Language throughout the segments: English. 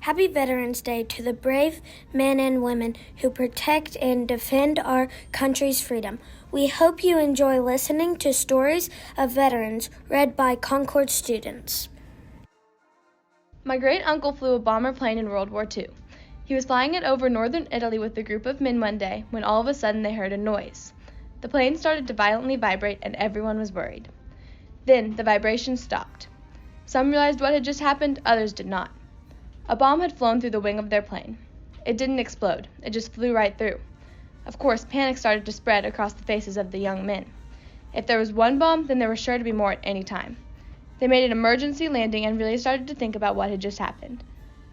Happy Veterans Day to the brave men and women who protect and defend our country's freedom. We hope you enjoy listening to stories of veterans read by Concord students. My great-uncle flew a bomber plane in World War II. He was flying it over northern Italy with a group of men one day when all of a sudden they heard a noise. The plane started to violently vibrate and everyone was worried. Then the vibration stopped. Some realized what had just happened, others did not. A bomb had flown through the wing of their plane. It didn't explode, it just flew right through. Of course, panic started to spread across the faces of the young men. If there was one bomb, then there was sure to be more at any time. They made an emergency landing and really started to think about what had just happened.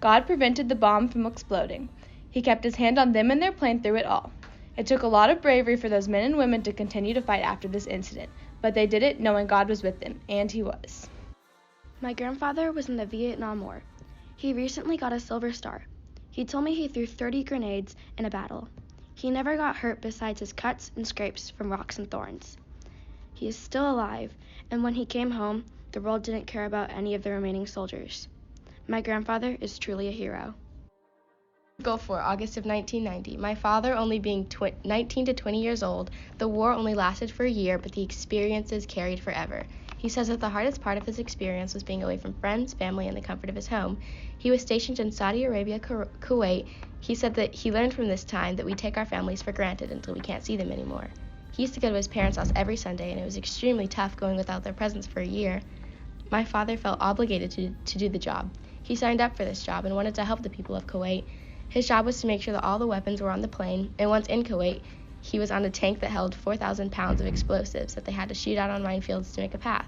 God prevented the bomb from exploding. He kept his hand on them and their plane through it all. It took a lot of bravery for those men and women to continue to fight after this incident, but they did it knowing God was with them, and He was. My grandfather was in the Vietnam War. He recently got a Silver Star. He told me he threw 30 grenades in a battle. He never got hurt besides his cuts and scrapes from rocks and thorns. He is still alive, and when he came home, the world didn't care about any of the remaining soldiers. My grandfather is truly a hero. Gulf War, August of 1990. My father only being 19 to 20 years old, the war only lasted for a year, but the experiences carried forever. He says that the hardest part of his experience was being away from friends, family, and the comfort of his home. He was stationed in Saudi Arabia, Kuwait. He said that he learned from this time that we take our families for granted until we can't see them anymore. He used to go to his parents' house every Sunday, and it was extremely tough going without their presence for a year. My father felt obligated to do the job. He signed up for this job and wanted to help the people of Kuwait. His job was to make sure that all the weapons were on the plane, and once in Kuwait, he was on a tank that held 4,000 pounds of explosives that they had to shoot out on minefields to make a path.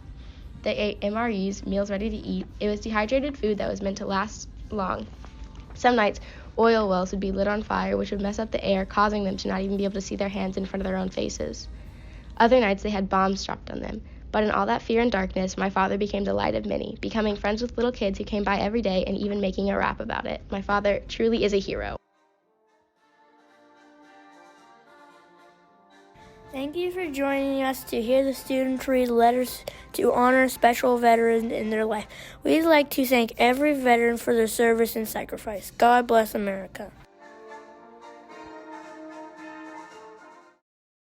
They ate MREs, meals ready to eat. It was dehydrated food that was meant to last long. Some nights, oil wells would be lit on fire, which would mess up the air, causing them to not even be able to see their hands in front of their own faces. Other nights, they had bombs dropped on them. But in all that fear and darkness, my father became the light of many, becoming friends with little kids who came by every day and even making a rap about it. My father truly is a hero. Thank you for joining us to hear the students read letters to honor special veterans in their life. We'd like to thank every veteran for their service and sacrifice. God bless America.